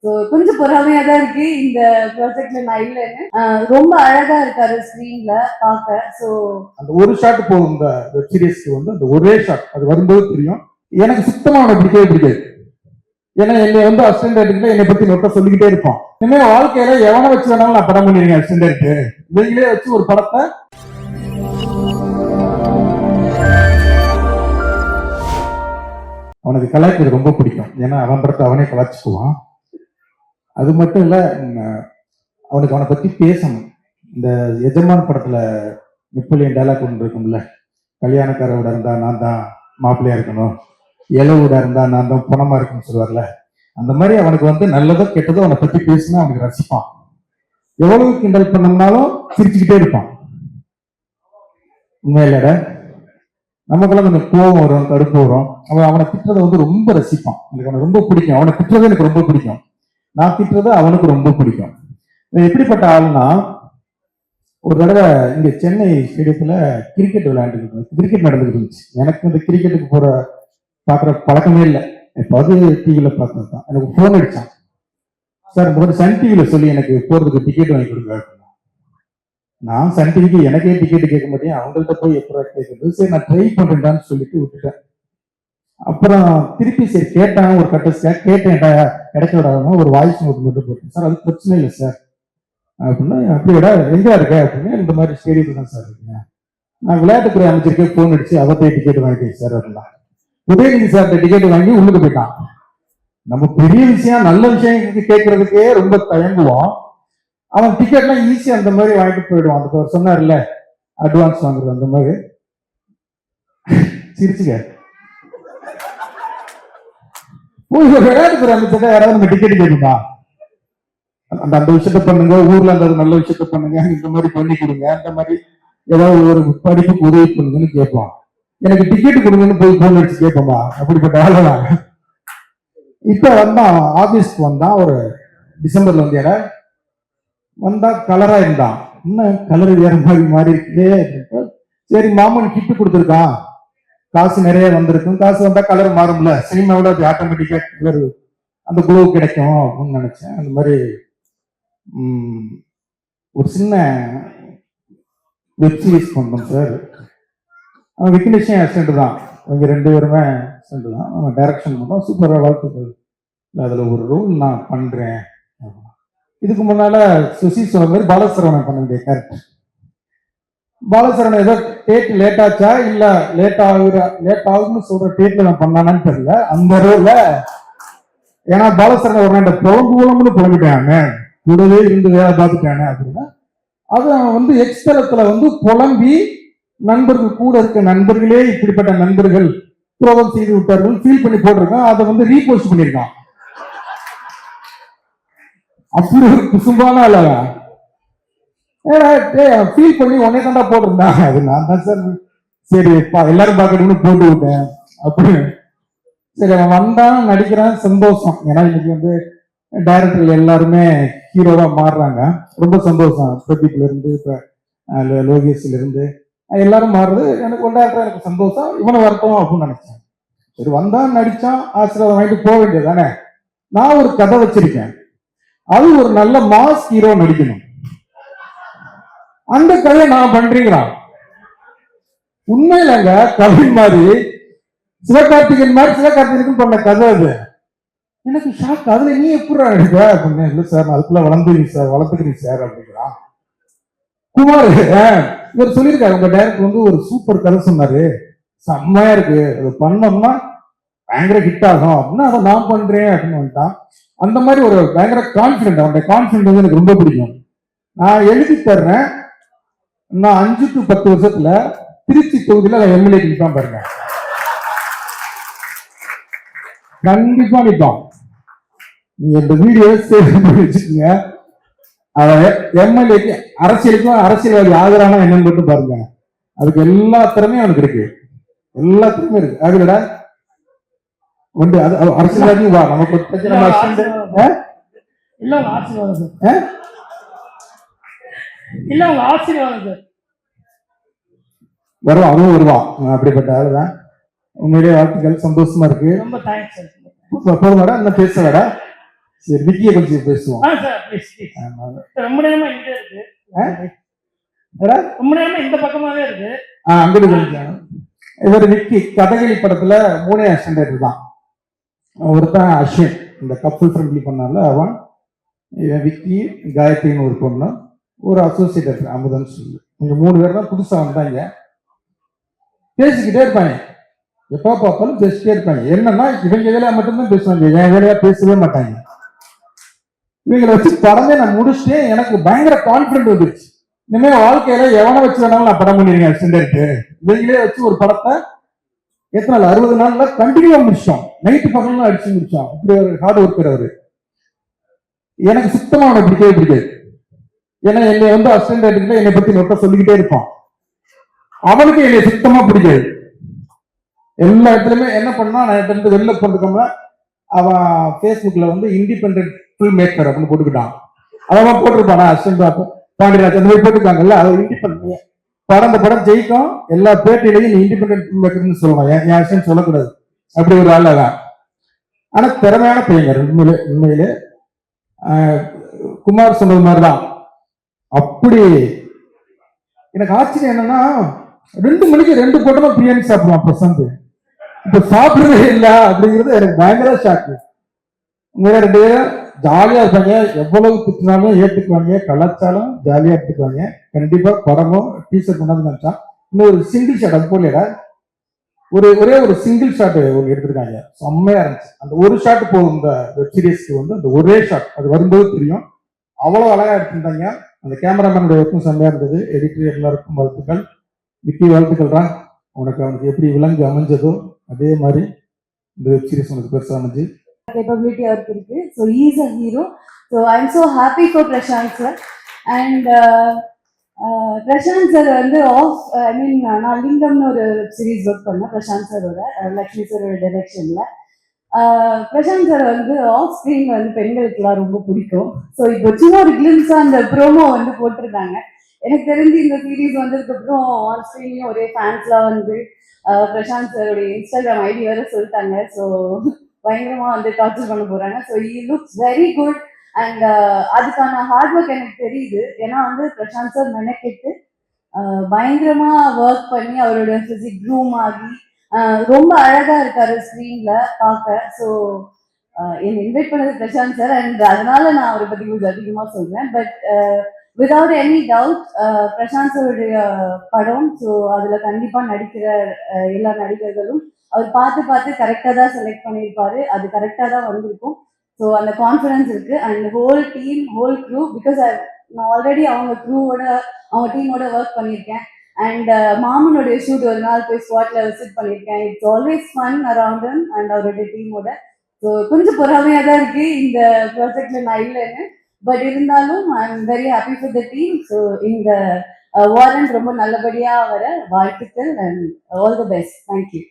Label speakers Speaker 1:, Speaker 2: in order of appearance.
Speaker 1: So கொஞ்சம் பொறாமையா தான் இருக்கு இந்த ப்ராஜெக்ட்ல நான் இல்லைன்னு. ரொம்ப அழகா இருக்காரு ஸ்க்ரீன்ல பார்க்க. ஸோ
Speaker 2: அந்த ஒரு ஷாட் போகும் இந்த வெப் சீரிஸ்க்கு வந்து அந்த ஒரே ஷாட் அது வரும்போது தெரியும். எனக்கு சுத்தமா அவனை பிடிக்கவே பிடிக்காது. ஏன்னா என்னை வந்து அசிஸ்டன்ட் டைரக்டர்ல என்னை பத்தி நோட்ட சொல்லிக்கிட்டே இருப்பான். இனிமே வாழ்க்கையில எவனை வச்சு வேணாலும் நான் படம் பண்ணிருக்கேன் அசிஸ்டன்ட் டைரக்டர். இவங்களே வச்சு ஒரு படத்தை அவனுக்கு கலாய்க்கிறது ரொம்ப பிடிக்கும். ஏன்னா அவன் படத்தை அவனே கலாய்ச்சிக்குவான். அது மட்டும் இல்ல, அவனுக்கு அவனை பத்தி பேசணும். இந்த எஜமான் படத்துல நெப்போலியன் டைலாக் ஒன்று இருக்கும்ல, கல்யாணக்காரோட இருந்தா நான் தான் மாப்பிள்ளையா இருக்கணும், இளவோட இருந்தா நான் தான் பணமா இருக்குன்னு சொல்லுவார்ல. அந்த மாதிரி அவனுக்கு வந்து நல்லதோ கெட்டதோ அவனை பத்தி பேசினா அவனுக்கு ரசிப்பான். எவ்வளவு கிண்டல் பண்ணோம்னாலும் சிரிச்சுக்கிட்டே இருப்பான். உண்மையிலட நமக்கெல்லாம் கொஞ்சம் கோபம் வரும், கடுப்பு வரும். அவனை திட்டுறதை வந்து ரொம்ப ரசிப்பான். எனக்கு அவனை ரொம்ப பிடிக்கும். அவனை திட்டுறது எனக்கு ரொம்ப பிடிக்கும். நான் திட்டுறது அவனுக்கு ரொம்ப பிடிக்கும். எப்படிப்பட்ட ஆளுனா, ஒரு தடவை இங்க சென்னை ஸ்டேடியத்துல கிரிக்கெட் கிரிக்கெட் நடந்துட்டு இருந்துச்சு. எனக்கு இந்த கிரிக்கெட்டுக்கு பாக்குற பழக்கமே இல்லை. எப்பாவது டிவியில பார்த்தது தான். எனக்கு போன் அடிச்சான், சார் இந்த மாதிரி சன் டிவியில சொல்லி எனக்கு போறதுக்கு டிக்கெட் வாங்கி கொடுங்க. நான் சன் டிவிக்கு எனக்கே டிக்கெட் கேட்க மாட்டேன், அவங்கள்ட்ட போய் எப்படா கேட்கறது. சரி நான் ட்ரை பண்றேன்டான்னு சொல்லிட்டு விட்டுட்டேன். அப்புறம் திருப்பி சரி கேட்டேன், ஒரு கேட்டேன் கிடைக்க விடாம ஒரு வாய்ஸ் நோட் மட்டும் போட்டேன். சார் அது பிரச்சனை இல்லை சார் அப்படின்னா, அப்படியோட எங்க இருக்க அப்படின்னா, இந்த மாதிரி ஸ்டேடியத்துல தான் சார் இருக்கீங்க. நான் விளையாட்டுத்துறை அமைச்சருக்கே போன் அடிச்சு அவர்கிட்ட டிக்கெட் வாங்கிட்டேன் சார் அப்படின்னா. உதயநிதி சார் டிக்கெட் வாங்கி உள்ளுக்கு போயிட்டான். நம்ம பெரிய விஷயம் நல்ல விஷயம் கேட்கறதுக்கே ரொம்ப தயங்குவோம். அவன் டிக்கெட்லாம் ஈஸியா அந்த மாதிரி வாங்கிட்டு போயிடுவான். அந்த சொன்னார்ல அட்வான்ஸ் வாங்குறது அந்த மாதிரி. சிரிச்சுக்க விளையாட்டுத்துறை அமைச்சர் யாராவது நம்ம டிக்கெட் கேட்குமா, அந்த விஷயத்த பண்ணுங்க, ஊர்ல அந்த நல்ல விஷயத்த பண்ணுங்க, இந்த மாதிரி பண்ணி கொடுங்க, அந்த மாதிரி ஏதாவது ஒரு படிப்புக்கு உதவி பண்ணுங்கன்னு கேட்பான். எனக்கு டிக்கெட் கொடுங்கன்னு போய் போன் அடிச்சு கேட்போமா, அப்படிப்பட்ட ஆளுதான். இப்ப வந்தான் ஆபீஸ்க்கு வந்தான், ஒரு டிசம்பர்ல வந்து வந்தா கலரா இருந்தான். இன்னும் கலர் வேற மாதிரி மாறி இருக்கு. சரி மாமன் கிட்டு கொடுத்துருக்கான், காசு நிறைய வந்திருக்கும், காசு வந்தா கலர் மாறும்ல, சினிமாவோட அது ஆட்டோமேட்டிக்கா கலர் அந்த குளோ கிடைக்கும் அப்படின்னு நினைச்சேன். அந்த மாதிரி ஒரு சின்ன வெப் சீரிஸ் பண்ணோம் சார். அவன் விக்னேஷன் அசிஸ்டன்ட் தான், அவங்க ரெண்டு பேருமே அசிஸ்டன்ட் தான். அவன் டைரக்ஷன் பண்ணோம், சூப்பராக வாழ்த்துக்கள். அதுல ஒரு ரோல் நான் பண்றேன். இதுக்கு முன்னால சுசி சொன்ன மாதிரி பாலசரவணன் பண்ண வேண்டிய கேரக்டர். பாலசரவணன் ஏதோ டேட் லேட் ஆச்சா இல்ல லேட் ஆகுன்னு சொல்ற டேட்ல நான் பண்ணானு தெரியல அந்த ரோல்ல. ஏன்னா பாலசரவணன் ஒரு நாள் புலம்புன்னு புலம்பிட்டாங்க, கூடவே இருந்து வேலை பார்த்துட்டாங்க அப்படின்னா, அது வந்து எக்ஸ்தலத்துல வந்து புலம்பி நண்பர்கள் கூட இருக்க நண்பர்களே இப்படிப்பட்ட நண்பர்கள் துரோகம் செய்து விட்டார்கள் ஃபீல் பண்ணி போட்டிருக்கான். அதை வந்து ரீபோஸ்ட் பண்ணியிருக்கான். அப்படி ஒரு குசும்பான அல்லவா ஃபீல் பண்ணி உடனே தாண்டா போட்டிருந்தான். அது நான் தான் சார் சரி எல்லாரும் பார்க்கணும்னு போட்டு விட்டேன் அப்படி. சரி அவன் வந்தான், நடிக்கிறான், சந்தோஷம். ஏன்னா இன்னைக்கு வந்து டைரக்டர்கள் எல்லாருமே ஹீரோவா மாறுறாங்க, ரொம்ப சந்தோஷம். பிரதீப்ல இருந்து இப்ப லோகேஷ்ல இருந்து எல்லாரும் மாறுறது எனக்கு கொண்டாடுற எனக்கு சந்தோஷம். இவனை வரட்டும் அப்படின்னு நினைச்சேன். சரி வந்தான், நடிச்சான், ஆசீர்வாதம் வாங்கிட்டு போக வேண்டியது தானே. நான் ஒரு கதை வச்சிருக்கேன், அது ஒரு நல்ல மாஸ் ஹீரோ நடிக்கணும். அந்த கதையை நான் பண்றீங்களா? உண்மையிலங்க கவின் மாதிரி சிவகார்த்திகன் மாதிரி சிவகார்த்திகன் பண்ண கதை அது. எனக்கு ஷாக். அதுல நீ எப்படி நடிக்க அப்படின்னு. இல்லை சார் அதுக்குள்ள வளர்த்துக்கிறீங்க சார் அப்படிங்கிறான். குமார் இவர் சொல்லியிருக்காரு, உங்க டைரக்டர் வந்து ஒரு சூப்பர் கதை சொன்னாரு, செம்மையா இருக்கு, அது பண்ணோம்னா பயங்கர ஹிட் ஆகும் அப்படின்னா அதை நான் பண்றேன் அப்படின்னு வந்துட்டான். அந்த மாதிரி ஒரு பயங்கர கான்பிடன்ட். அவனுடைய கான்பிடன்ட் வந்து எனக்கு ரொம்ப பிடிக்கும். நான் எழுதி தர்றேன், நான் 5 to 10 வருஷத்துல திருச்சி தொகுதியில எம்எல்ஏ நிற்பான் பாருங்க, கண்டிப்பா நிற்பான். நீங்க இந்த வீடியோ சேவ் பண்ணி வச்சுக்கோங்க. எம்எல்ஏக்கு அரசியலுக்கும் அரசியல்வாதி ஆகிறானா என்னன்னு மட்டும் பாருங்க. அதுக்கு எல்லா திறமையும் அவனுக்கு இருக்கு, எல்லா திறமையும் இருக்கு. அதுல வந்து அரசியல்வாதியும் வா நமக்கு வரும், அவனும் வருவான். அப்படிப்பட்ட ஆளுதான். உண்மையிலேயே வாழ்த்துக்கள், சந்தோஷமா இருக்கு. போதுமாடா, இன்னும் பேச வேடா. சரி, விக்கியை கொஞ்சம் பேசுவோம்.
Speaker 3: Sir please please.
Speaker 2: ஆமா.
Speaker 3: ரொம்ப நேரமா இங்க இருக்கு.
Speaker 2: ஏடா?
Speaker 3: ரொம்ப நேரமா இந்த பக்கமாவே இருக்கு.
Speaker 2: அங்கிட்டு கொஞ்சம். இவர் விக்கி கதகளி படத்துல 3 ஸ்டாண்டர்ட் தான். ஒருத்தன் அஸ்வின், இந்த கப்பல் ஃப்ரெண்ட்லி பண்ணால அவன், இவன் விக்கி, காயத்ரின்னு ஒரு பொண்ணு, ஒரு அசோசியேட் அமுதன் சொல்லு. இங்க 3 பேர் தான் புதுசா வந்தாங்க. பேசிக்கிட்டே இருப்பாங்க, எப்ப பார்த்தாலும் பேசிட்டே இருப்பாங்க. என்னன்னா இவங்க வேலையா மட்டும்தான் பேசுவாங்க, என் வேலையா பேசவே மாட்டாங்க. இவங்களை வச்சு படமே நான் முடிச்சுட்டேன். எனக்கு பயங்கர கான்பிடன்ட் வந்துருச்சு. இனிமே வாழ்க்கையில எவனை வச்சு வேணாலும் நான் படம் பண்ணிருக்கேன் ஸ்டாண்டர்டுக்கு. இவங்களே வச்சு ஒரு படத்தை எத்தனை நாள், 60 நாள்ல கண்டினியூவா முடிச்சோம். நைட்டு பகல்லாம் அடிச்சு முடிச்சோம். இப்படி ஒரு ஹார்ட் ஒர்க்கர் அவரு. எனக்கு சுத்தமா அவனை பிடிக்கவே பிடிக்காது. ஏன்னா என்னை வந்து அசிஸ்டன்ட் என்னை பத்தி நோட்ட சொல்லிக்கிட்டே இருப்பான். அவனுக்கு என்னை சுத்தமா பிடிக்காது. எல்லா இடத்துலயுமே என்ன பண்ணா, நான் இருந்து வெளில போட்டுக்கோங்க, அவன் பேஸ்புக்ல வந்து இண்டிபெண்டன்ட் ஃபில்ம் மேக்கர் அப்படின்னு போட்டுக்கிட்டான். அவன் போட்டிருப்பானா அசிஸ்டன்ட் பாண்டியராஜ் அந்த மாதிரி போட்டுருக்காங்கல்ல, அது இண்டிபெண்டன்ட் படம். அந்த படம் ஜெயிக்கும். எல்லா பேட்டிலையும் நீ இண்டிபெண்டன்ட் ஃபில்ம் மேக்கர்னு சொல்லலாம், என் அசிஸ்டன்ட் சொல்லக்கூடாது. அப்படி ஒரு ஆள் தான். ஆனா திறமையான பையங்க உண்மையிலே. உண்மையிலே குமார் சொன்னது மாதிரிதான். அப்படி எனக்கு ஆச்சரியம் என்னன்னா, 2 மணிக்கு 2 படமும் பிரியாணி சாப்பிடுவான் பிரசாந்த். இப்ப சாப்பிடவே இல்லை அப்படிங்கிறது எனக்கு பயங்கர ஷாக்கு. உங்க 2 பேரும் ஜாலியா இருப்பாங்க. எவ்வளவு திட்டினாலும் ஏற்றுக்குவாங்க, கலாச்சாரம் ஜாலியா எடுத்துக்குவாங்க. கண்டிப்பா படமும் டீசர் கொண்டாந்து நினைச்சா இன்னும் ஒரு சிங்கிள் ஷாட், அது போல ஒரே ஒரு சிங்கிள் ஷாட் ஒன்று எடுத்திருக்காங்க, செம்மையா இருந்துச்சு. அந்த ஒரு ஷாட் போதும் இந்த வெப் சீரிஸ்க்கு வந்து. அந்த ஒரே ஷாட் அது வரும்போது தெரியும், அவ்வளவு அழகா எடுத்திருந்தாங்க. அந்த கேமராமேனுடைய ஒர்க்கும் செம்மையா இருந்தது. எடிட்டர் எல்லாருக்கும் வாழ்த்துக்கள். விக்கி வாழ்த்துக்கள் தான். அவனுக்கு எப்படி விலங்கு அமைஞ்சதோ அதே மாதிரி இந்த வெப் சீரிஸ் உனக்கு பெருசா அமைஞ்சு
Speaker 1: capability அவருக்கு இருக்கு. So he is a hero. So I'm so happy for Prashant sir. And Prashant sir வந்து நான் லிங்கம்னு ஒரு சீரீஸ் ஒர்க் பண்ணேன் பிரசாந்த் சாரோட, லக்ஷ்மி சாரோட டைரக்ஷன்ல. பிரசாந்த் சார் வந்து ஆஃப் ஸ்கிரீன்ல வந்து பெண்களுக்குலாம் ரொம்ப பிடிக்கும். ஸோ இப்போ சும்மா ஒரு கிளிம்ஸா அந்த ப்ரோமோ வந்து போட்டிருந்தாங்க. எனக்கு தெரிஞ்சு இந்த சீரீஸ் வந்ததுக்கு அப்புறம் ஆன் ஸ்கிரீன்லயும் ஒரே ஃபேன்ஸ்லாம் வந்து பிரசாந்த் சாரோடைய இன்ஸ்டாகிராம் ஐடி வேற சொல்லிட்டாங்க. ஸோ பயங்கரமா வந்து டார்ச்சர் பண்ண போறாங்க. So he looks very good. And அதுக்கான ஹார்ட் ஒர்க் எனக்கு தெரியுது. ஏன்னா வந்து பிரசாந்த் சார் மெனக்கெட்டு பயங்கரமா ஒர்க் பண்ணி அவரோட பிசிக் க்ரூம் ஆகி ரொம்ப அழகா இருக்காரு ஸ்க்ரீன்ல பார்க்க. ஸோ என்னை இன்வைட் பண்ணது பிரசாந்த் சார். அண்ட் அதனால நான் அவரை பத்தி கொஞ்சம் அதிகமா சொல்றேன். But without any doubt Prashant சாருடைய படம். ஸோ அதுல கண்டிப்பா நடிக்கிற எல்லா நடிகர்களும் அவர் பார்த்து கரெக்டாக தான் செலக்ட் பண்ணியிருப்பாரு. அது கரெக்டாக தான் வந்திருக்கும். ஸோ அந்த கான்ஃபிடன்ஸ் இருக்கு. And whole team, whole crew, because நான் ஆல்ரெடி அவங்க டீமோட ஒர்க் பண்ணியிருக்கேன். அண்ட் மாமனுடைய ஷூட் ஒரு நாள் போய் ஸ்பாட்ல விசிட் பண்ணியிருக்கேன். It's always fun around him and அவருடைய டீமோட. ஸோ கொஞ்சம் பொறாமையாக தான் இருக்கு இந்த ப்ராஜெக்ட்ல நான் இல்லைன்னு. பட் இருந்தாலும் I am very happy for the team. So இந்த வாரண்ட் ரொம்ப நல்லபடியாக வர வாழ்த்துக்கள் and all the best. Thank you.